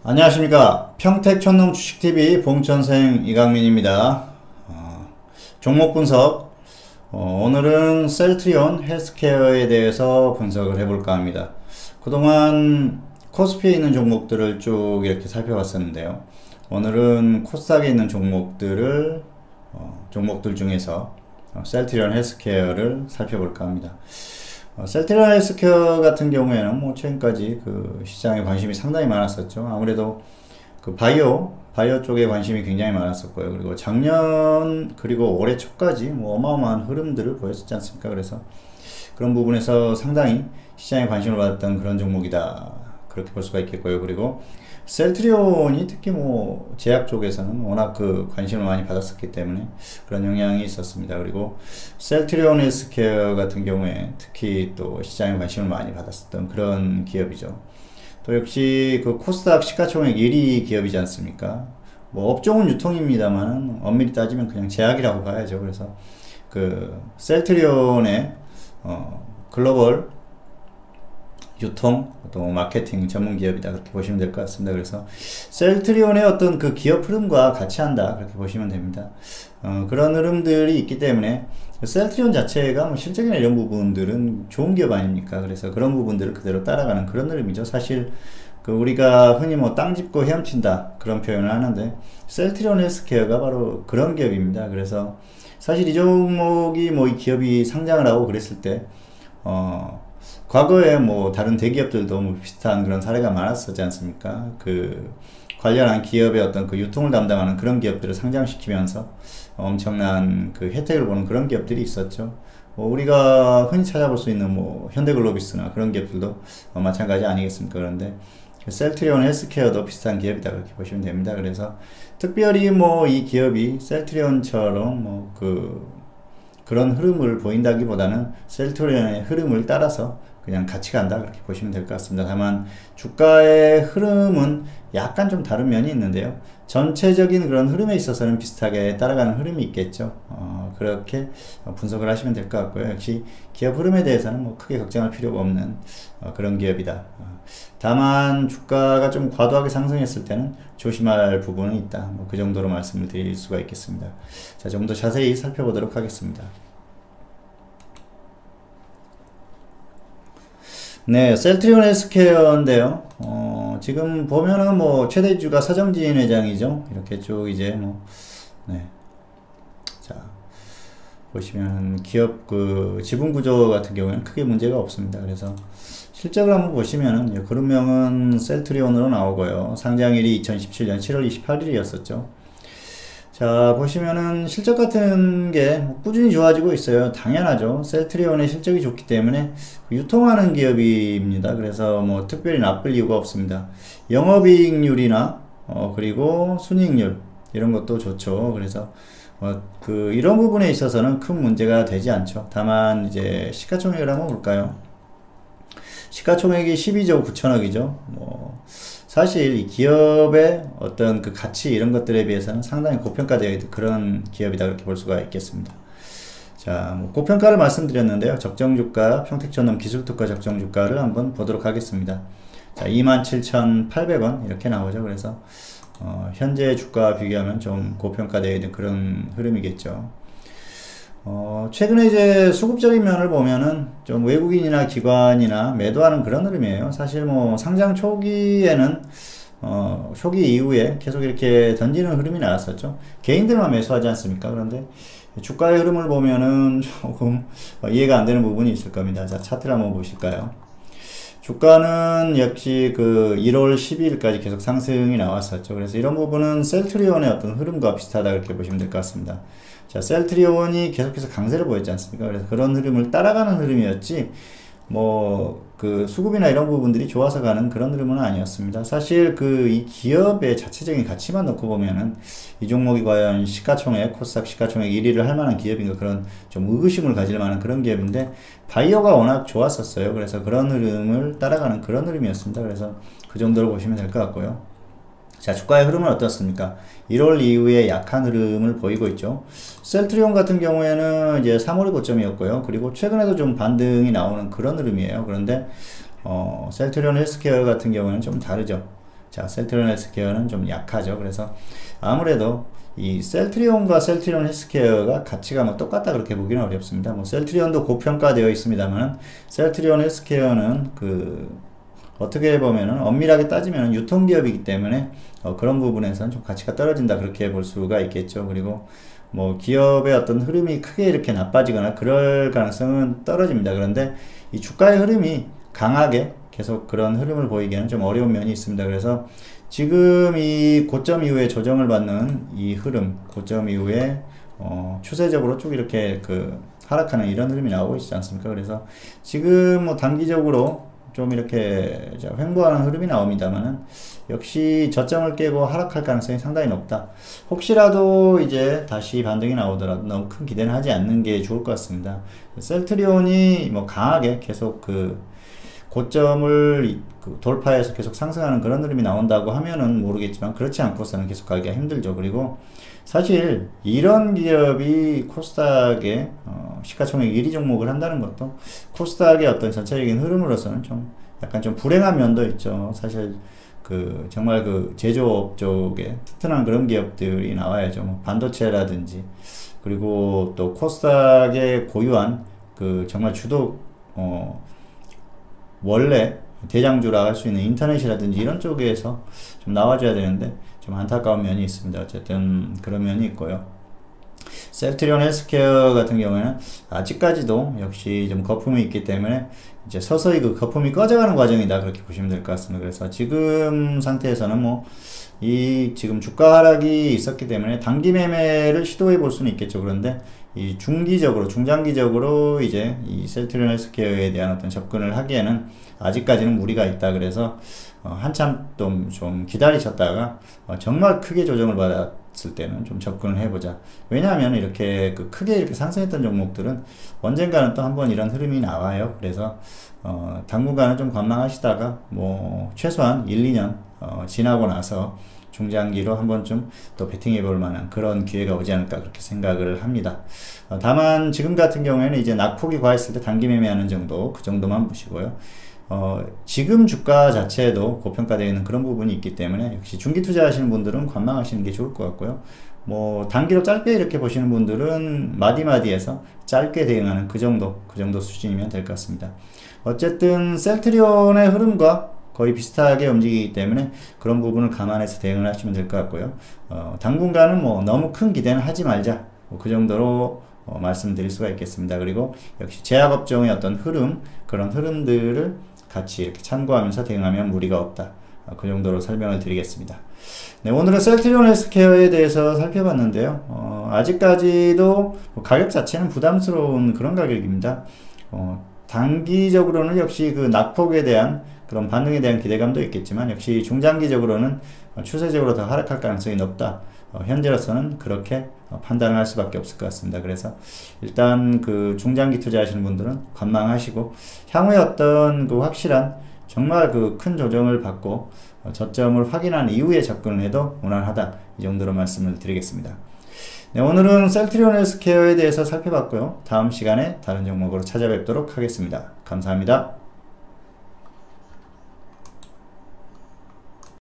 안녕하십니까. 평택촌놈 주식TV 봉천생 이강민입니다. 종목 분석. 오늘은 셀트리온 헬스케어에 대해서 분석을 해볼까 합니다. 그동안 코스피에 있는 종목들을 쭉 이렇게 살펴봤었는데요. 오늘은 코스닥에 있는 종목들 중에서 셀트리온 헬스케어를 살펴볼까 합니다. 셀트리온 헬스케어 같은 경우에는 뭐 최근까지 그 시장에 관심이 상당히 많았었죠. 아무래도 그 바이오 쪽에 관심이 굉장히 많았었고요. 그리고 작년 그리고 올해 초까지 뭐 어마어마한 흐름들을 보였었지 않습니까? 그래서 그런 부분에서 상당히 시장에 관심을 받았던 그런 종목이다, 그렇게 볼 수가 있겠고요. 그리고 셀트리온이 특히 뭐 제약 쪽에서는 워낙 그 관심을 많이 받았었기 때문에 그런 영향이 있었습니다. 그리고 셀트리온 헬스케어 같은 경우에 특히 또 시장에 관심을 많이 받았었던 그런 기업이죠. 또 역시 그 코스닥 시가총액 1위 기업이지 않습니까? 뭐 업종은 유통입니다만 엄밀히 따지면 그냥 제약이라고 봐야죠. 그래서 그 셀트리온의 글로벌 유통 또 마케팅 전문 기업이다, 그렇게 보시면 될 것 같습니다. 그래서 셀트리온의 어떤 그 기업 흐름과 같이 한다, 그렇게 보시면 됩니다. 그런 흐름들이 있기 때문에 셀트리온 자체가 뭐 실적이나 이런 부분들은 좋은 기업 아닙니까? 그래서 그런 부분들을 그대로 따라가는 그런 흐름이죠. 사실 그 우리가 흔히 뭐 땅 짚고 헤엄친다, 그런 표현을 하는데 셀트리온 헬스케어가 바로 그런 기업입니다. 그래서 사실 이 종목이 뭐 이 기업이 상장을 하고 그랬을 때 과거에 뭐 다른 대기업들도 뭐 비슷한 그런 사례가 많았었지 않습니까? 그 관련한 기업의 어떤 그 유통을 담당하는 그런 기업들을 상장시키면서 엄청난 그 혜택을 보는 그런 기업들이 있었죠. 뭐 우리가 흔히 찾아볼 수 있는 뭐 현대글로비스나 그런 기업들도 마찬가지 아니겠습니까? 그런데 셀트리온 헬스케어도 비슷한 기업이다, 그렇게 보시면 됩니다. 그래서 특별히 뭐 이 기업이 셀트리온처럼 뭐 그런 흐름을 보인다기보다는 셀트리온의 흐름을 따라서 그냥 같이 간다, 그렇게 보시면 될 것 같습니다. 다만 주가의 흐름은 약간 좀 다른 면이 있는데요. 전체적인 그런 흐름에 있어서는 비슷하게 따라가는 흐름이 있겠죠. 그렇게 분석을 하시면 될 것 같고요. 역시 기업 흐름에 대해서는 뭐 크게 걱정할 필요가 없는 그런 기업이다. 다만 주가가 좀 과도하게 상승했을 때는 조심할 부분은 있다, 뭐 그 정도로 말씀을 드릴 수가 있겠습니다. 자, 좀 더 자세히 살펴보도록 하겠습니다. 네, 셀트리온 헬스케어인데요. 지금 보면은 뭐 최대주가 서정진 회장이죠. 이렇게 쭉 이제 뭐, 네. 자, 보시면 기업 그 지분 구조 같은 경우에는 크게 문제가 없습니다. 그래서 실적을 한번 보시면은 그룹명은 셀트리온으로 나오고요. 상장일이 2017년 7월 28일이었었죠. 자, 보시면은 실적 같은 게 꾸준히 좋아지고 있어요. 당연하죠. 셀트리온의 실적이 좋기 때문에 유통하는 기업입니다. 그래서 뭐 특별히 나쁠 이유가 없습니다. 영업이익률이나 그리고 순이익률 이런 것도 좋죠. 그래서 이런 부분에 있어서는 큰 문제가 되지 않죠. 다만 이제 시가총액을 한번 볼까요? 시가총액이 12조 9천억이죠. 뭐 사실 이 기업의 어떤 그 가치 이런 것들에 비해서는 상당히 고평가되어 있는 그런 기업이다, 그렇게 볼 수가 있겠습니다. 자, 뭐 고평가를 말씀드렸는데요. 적정주가, 평택촌놈 기술특가 적정주가를 한번 보도록 하겠습니다. 자, 27,800원 이렇게 나오죠. 그래서 현재 주가와 비교하면 좀 고평가되어 있는 그런 흐름이겠죠. 최근에 이제 수급적인 면을 보면은 좀 외국인이나 기관이나 매도하는 그런 흐름이에요. 사실 뭐 상장 초기에는 초기 이후에 계속 이렇게 던지는 흐름이 나왔었죠. 개인들만 매수하지 않습니까? 그런데 주가의 흐름을 보면은 조금 이해가 안 되는 부분이 있을 겁니다. 자, 차트를 한번 보실까요? 주가는 역시 그 1월 12일까지 계속 상승이 나왔었죠. 그래서 이런 부분은 셀트리온의 어떤 흐름과 비슷하다, 그렇게 보시면 될 것 같습니다. 자, 셀트리온이 계속해서 강세를 보였지 않습니까? 그래서 그런 흐름을 따라가는 흐름이었지, 뭐, 그 수급이나 이런 부분들이 좋아서 가는 그런 흐름은 아니었습니다. 사실 이 기업의 자체적인 가치만 놓고 보면은 이 종목이 과연 코스닥 시가총액 1위를 할 만한 기업인가, 그런 좀 의구심을 가질 만한 그런 기업인데, 바이오가 워낙 좋았었어요. 그래서 그런 흐름을 따라가는 그런 흐름이었습니다. 그래서 그 정도로 보시면 될 것 같고요. 자, 주가의 흐름은 어떻습니까? 1월 이후에 약한 흐름을 보이고 있죠. 셀트리온 같은 경우에는 이제 3월이 고점이었고요. 그리고 최근에도 좀 반등이 나오는 그런 흐름이에요. 그런데 셀트리온 헬스케어 같은 경우에는 좀 다르죠. 자, 셀트리온 헬스케어는 좀 약하죠. 그래서 아무래도 이 셀트리온과 셀트리온 헬스케어가 가치가 뭐 똑같다 그렇게 보기는 어렵습니다. 뭐 셀트리온도 고평가되어 있습니다만 셀트리온 헬스케어는 그 어떻게 보면은 엄밀하게 따지면 유통기업이기 때문에 그런 부분에서는 좀 가치가 떨어진다 그렇게 볼 수가 있겠죠. 그리고 뭐 기업의 어떤 흐름이 크게 이렇게 나빠지거나 그럴 가능성은 떨어집니다. 그런데 이 주가의 흐름이 강하게 계속 그런 흐름을 보이기에는 좀 어려운 면이 있습니다. 그래서 지금 이 고점 이후에 조정을 받는 이 흐름, 고점 이후에 추세적으로 쭉 이렇게 그 하락하는 이런 흐름이 나오고 있지 않습니까? 그래서 지금 뭐 단기적으로 좀 이렇게 횡보하는 흐름이 나옵니다만은 역시 저점을 깨고 하락할 가능성이 상당히 높다. 혹시라도 이제 다시 반등이 나오더라도 너무 큰 기대는 하지 않는 게 좋을 것 같습니다. 셀트리온이 뭐 강하게 계속 그 고점을 돌파해서 계속 상승하는 그런 흐름이 나온다고 하면은 모르겠지만 그렇지 않고서는 계속 가기가 힘들죠. 그리고 사실 이런 기업이 코스닥에 시가총액 1위 종목을 한다는 것도 코스닥의 어떤 전체적인 흐름으로서는 좀 약간 좀 불행한 면도 있죠. 사실 그 정말 그 제조업 쪽에 튼튼한 그런 기업들이 나와야죠. 뭐 반도체라든지 그리고 또 코스닥의 고유한 그 정말 주도 원래 대장주라 할 수 있는 인터넷이라든지 이런 쪽에서 좀 나와줘야 되는데 좀 안타까운 면이 있습니다. 어쨌든 그런 면이 있고요. 셀트리온 헬스케어 같은 경우에는 아직까지도 역시 좀 거품이 있기 때문에 이제 서서히 그 거품이 꺼져가는 과정이다 그렇게 보시면 될 것 같습니다. 그래서 지금 상태에서는 뭐 이 지금 주가 하락이 있었기 때문에 단기 매매를 시도해 볼 수는 있겠죠. 그런데 이 중기적으로 중장기적으로 이제 이 셀트리온 헬스케어에 대한 어떤 접근을 하기에는 아직까지는 무리가 있다. 그래서 한참 좀 기다리셨다가 정말 크게 조정을 받았을 때는 좀 접근을 해보자. 왜냐하면 이렇게 그 크게 이렇게 상승했던 종목들은 언젠가는 또 한번 이런 흐름이 나와요. 그래서 당분간은 좀 관망하시다가 뭐 최소한 1, 2년 지나고 나서 중장기로 한 번쯤 또 베팅해 볼 만한 그런 기회가 오지 않을까 그렇게 생각을 합니다. 다만 지금 같은 경우에는 이제 낙폭이 과했을 때 단기 매매하는 정도 그 정도만 보시고요. 지금 주가 자체도 고평가되어 있는 그런 부분이 있기 때문에 역시 중기 투자하시는 분들은 관망하시는 게 좋을 것 같고요. 뭐 단기로 짧게 이렇게 보시는 분들은 마디마디에서 짧게 대응하는 그 정도 수준이면 될 것 같습니다. 어쨌든 셀트리온의 흐름과 거의 비슷하게 움직이기 때문에 그런 부분을 감안해서 대응을 하시면 될 것 같고요. 당분간은 뭐 너무 큰 기대는 하지 말자. 그 정도로 말씀드릴 수가 있겠습니다. 그리고 역시 제약업종의 어떤 흐름, 그런 흐름들을 같이 이렇게 참고하면서 대응하면 무리가 없다. 그 정도로 설명을 드리겠습니다. 네, 오늘은 셀트리온 헬스케어에 대해서 살펴봤는데요. 아직까지도 가격 자체는 부담스러운 그런 가격입니다. 단기적으로는 역시 그 낙폭에 대한 그런 반등에 대한 기대감도 있겠지만 역시 중장기적으로는 추세적으로 더 하락할 가능성이 높다. 현재로서는 그렇게 판단을 할 수밖에 없을 것 같습니다. 그래서 일단 그 중장기 투자하시는 분들은 관망하시고 향후에 어떤 그 확실한 정말 그 큰 조정을 받고 저점을 확인한 이후에 접근을 해도 무난하다. 이 정도로 말씀을 드리겠습니다. 네, 오늘은 셀트리온 헬스케어에 대해서 살펴봤고요. 다음 시간에 다른 종목으로 찾아뵙도록 하겠습니다. 감사합니다.